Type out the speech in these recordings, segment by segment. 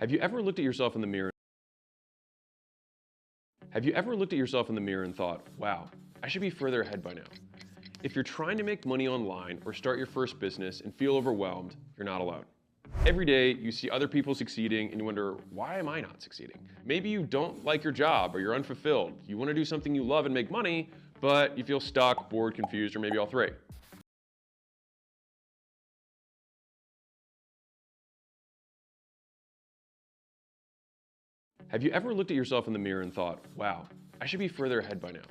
Have you ever looked at yourself in the mirror? Have you ever looked at yourself in the mirror and thought, wow, I should be further ahead by now? If you're trying to make money online or start your first business and feel overwhelmed, you're not alone. Every day you see other people succeeding and you wonder, why am I not succeeding? Maybe you don't like your job or you're unfulfilled. You want to do something you love and make money, but you feel stuck, bored, confused, or maybe all three. Have you ever looked at yourself in the mirror and thought, wow, I should be further ahead by now?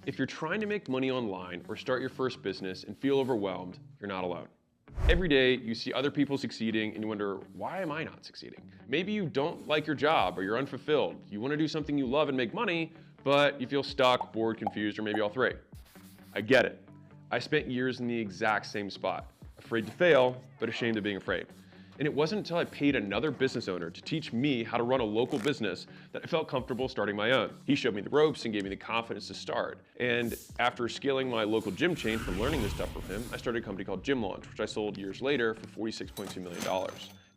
If you're trying to make money online or start your first business and feel overwhelmed, you're not alone. Every day you see other people succeeding and you wonder, why am I not succeeding? Maybe you don't like your job or you're unfulfilled. You want to do something you love and make money, but you feel stuck, bored, confused, or maybe all three. I get it. I spent years in the exact same spot, afraid to fail, but ashamed of being afraid. And it wasn't until I paid another business owner to teach me how to run a local business that I felt comfortable starting my own. He showed me the ropes and gave me the confidence to start. And after scaling my local gym chain from learning this stuff from him, I started a company called Gym Launch, which I sold years later for $46.2 million.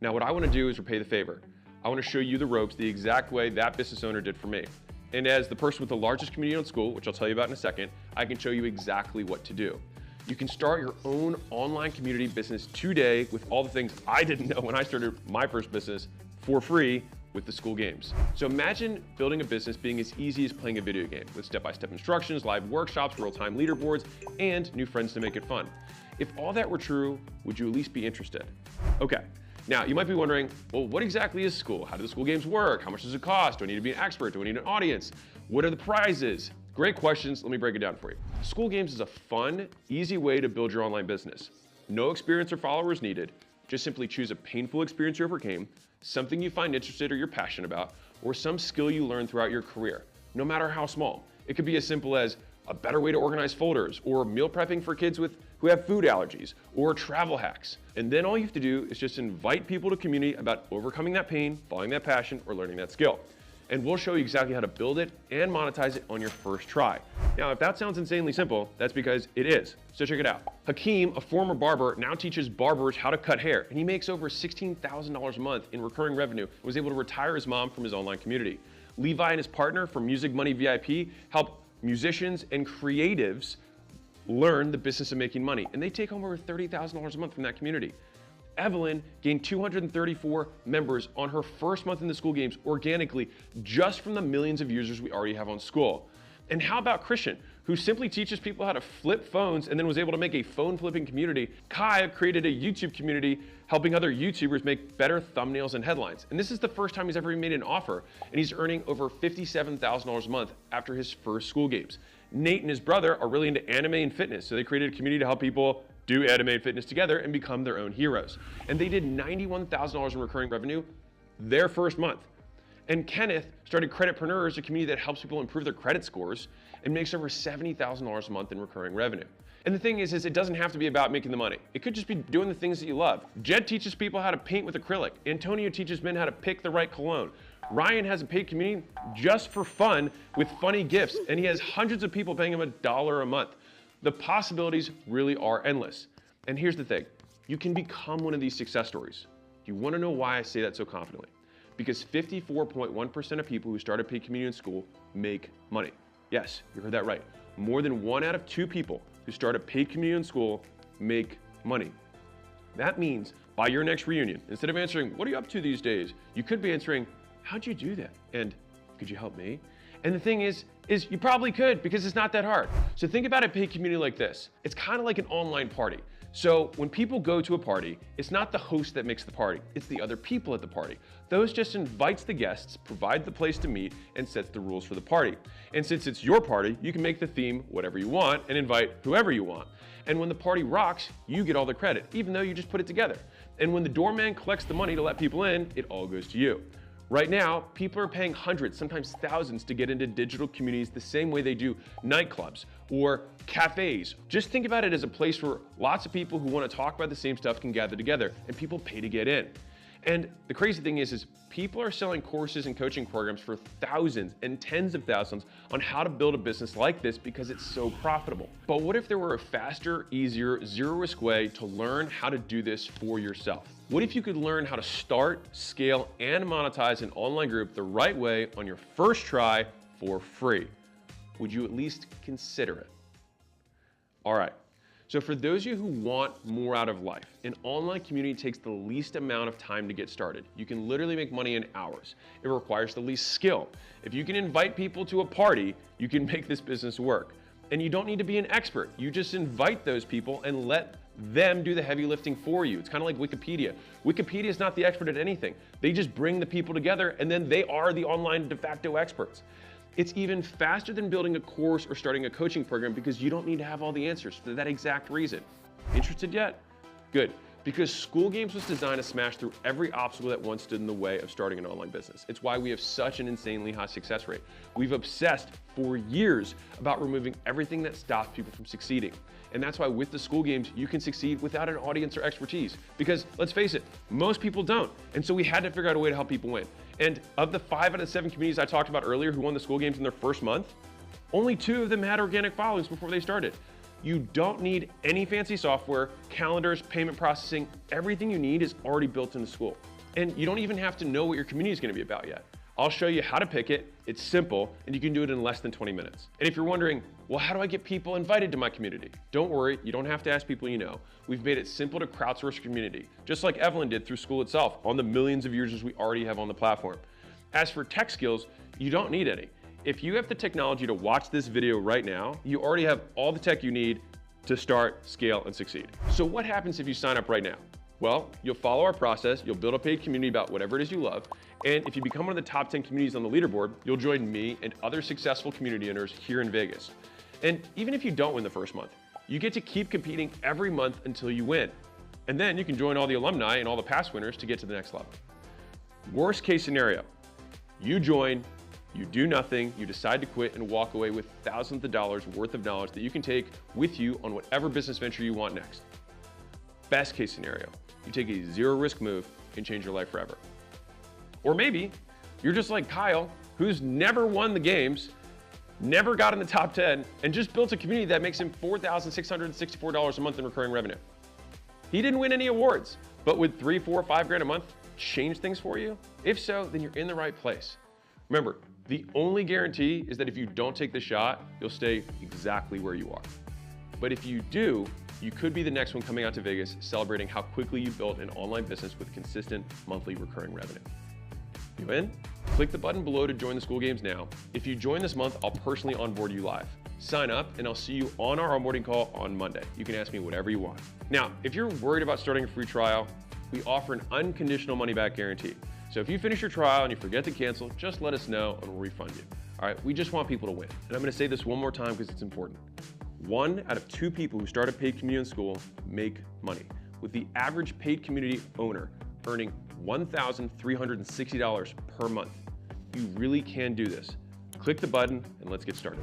Now what I want to do is repay the favor. I want to show you the ropes the exact way that business owner did for me. And as the person with the largest community on Skool, which I'll tell you about in a second, I can show you exactly what to do. You can start your own online community business today with all the things I didn't know when I started my first business for free with the Skool games. So imagine building a business being as easy as playing a video game with step-by-step instructions, live workshops, real-time leaderboards, and new friends to make it fun. If all that were true, would you at least be interested? Okay, now you might be wondering, well, what exactly is Skool? How do the Skool games work? How much does it cost? Do I need to be an expert? Do I need an audience? What are the prizes? Great questions, let me break it down for you. Skool Games is a fun, easy way to build your online business. No experience or followers needed. Just simply choose a painful experience you overcame, something you find interested or you're passionate about, or some skill you learned throughout your career, no matter how small. It could be as simple as a better way to organize folders, or meal prepping for kids who have food allergies, or travel hacks. And then all you have to do is just invite people to community about overcoming that pain, following that passion, or learning that skill. And we'll show you exactly how to build it and monetize it on your first try. Now, if that sounds insanely simple, that's because it is. So check it out. Hakeem, a former barber, now teaches barbers how to cut hair, and he makes over $16,000 a month in recurring revenue and was able to retire his mom from his online community. Levi and his partner from Music Money VIP help musicians and creatives learn the business of making money, and they take home over $30,000 a month from that community. Evelyn gained 234 members on her first month in the Skool games organically, just from the millions of users we already have on Skool. And how about Christian, who simply teaches people how to flip phones and then was able to make a phone flipping community? Kai created a YouTube community helping other YouTubers make better thumbnails and headlines. And this is the first time he's ever made an offer, and he's earning over $57,000 a month after his first Skool games. Nate and his brother are really into anime and fitness, so they created a community to help people do anime and fitness together and become their own heroes. And they did $91,000 in recurring revenue their first month. And Kenneth started Creditpreneurs, a community that helps people improve their credit scores and makes over $70,000 a month in recurring revenue. And the thing is it doesn't have to be about making the money. It could just be doing the things that you love. Jed teaches people how to paint with acrylic. Antonio teaches men how to pick the right cologne. Ryan has a paid community just for fun with funny gifts, and he has hundreds of people paying him $1 a month. The possibilities really are endless. And here's the thing, you can become one of these success stories. You want to know why I say that so confidently? Because 54.1% of people who start a paid community in Skool make money. Yes, you heard that right. More than 1 out of 2 people who start a paid community in Skool make money. That means by your next reunion, instead of answering, what are you up to these days? You could be answering, how'd you do that? And could you help me? And the thing is you probably could, because it's not that hard. So think about a paid community like this. It's kind of like an online party. So when people go to a party, it's not the host that makes the party, it's the other people at the party. Those just invites the guests, provide the place to meet, and sets the rules for the party. And since it's your party, you can make the theme whatever you want and invite whoever you want. And when the party rocks, you get all the credit, even though you just put it together. And when the doorman collects the money to let people in, it all goes to you. Right now, people are paying hundreds, sometimes thousands, to get into digital communities the same way they do nightclubs or cafes. Just think about it as a place where lots of people who want to talk about the same stuff can gather together, and people pay to get in. And the crazy thing is people are selling courses and coaching programs for thousands and tens of thousands on how to build a business like this because it's so profitable. But what if there were a faster, easier, zero-risk way to learn how to do this for yourself? What if you could learn how to start, scale, and monetize an online group the right way on your first try for free? Would you at least consider it? All right. So for those of you who want more out of life, an online community takes the least amount of time to get started. You can literally make money in hours. It requires the least skill. If you can invite people to a party, you can make this business work. And you don't need to be an expert. You just invite those people and let them do the heavy lifting for you. It's kind of like Wikipedia. Wikipedia is not the expert at anything. They just bring the people together and then they are the online de facto experts. It's even faster than building a course or starting a coaching program because you don't need to have all the answers for that exact reason. Interested yet? Good. Because Skool Games was designed to smash through every obstacle that once stood in the way of starting an online business. It's why we have such an insanely high success rate. We've obsessed for years about removing everything that stops people from succeeding. And that's why with the Skool Games, you can succeed without an audience or expertise. Because let's face it, most people don't. And so we had to figure out a way to help people win. And of the 5 out of 7 communities I talked about earlier who won the Skool Games in their first month, only 2 of them had organic followings before they started. You don't need any fancy software, calendars, payment processing. Everything you need is already built into Skool. And you don't even have to know what your community is going to be about yet. I'll show you how to pick it. It's simple, and you can do it in less than 20 minutes. And if you're wondering, well, how do I get people invited to my community? Don't worry, you don't have to ask people you know. We've made it simple to crowdsource your community, just like Evelyn did through Skool itself on the millions of users we already have on the platform. As for tech skills, you don't need any. If you have the technology to watch this video right now, you already have all the tech you need to start, scale, and succeed. So what happens if you sign up right now? Well, you'll follow our process, you'll build a paid community about whatever it is you love, and if you become one of the top 10 communities on the leaderboard, you'll join me and other successful community owners here in Vegas. And even if you don't win the first month, you get to keep competing every month until you win. And then you can join all the alumni and all the past winners to get to the next level. Worst case scenario, you join, you do nothing, you decide to quit and walk away with thousands of dollars worth of knowledge that you can take with you on whatever business venture you want next. Best case scenario, you take a zero risk move and change your life forever. Or maybe you're just like Kyle, who's never won the games, never got in the top 10, and just built a community that makes him $4,664 a month in recurring revenue. He didn't win any awards, but would 3, 4, 5 grand a month change things for you? If so, then you're in the right place. Remember, the only guarantee is that if you don't take the shot, you'll stay exactly where you are. But if you do, you could be the next one coming out to Vegas celebrating how quickly you built an online business with consistent monthly recurring revenue. You in? Click the button below to join the Skool Games now. If you join this month, I'll personally onboard you live. Sign up and I'll see you on our onboarding call on Monday. You can ask me whatever you want. Now, if you're worried about starting a free trial, we offer an unconditional money back guarantee. So if you finish your trial and you forget to cancel, just let us know and we'll refund you. All right, we just want people to win. And I'm gonna say this one more time because it's important. 1 out of 2 people who start a paid community in Skool make money, with the average paid community owner earning $1,360 per month. You really can do this. Click the button and let's get started.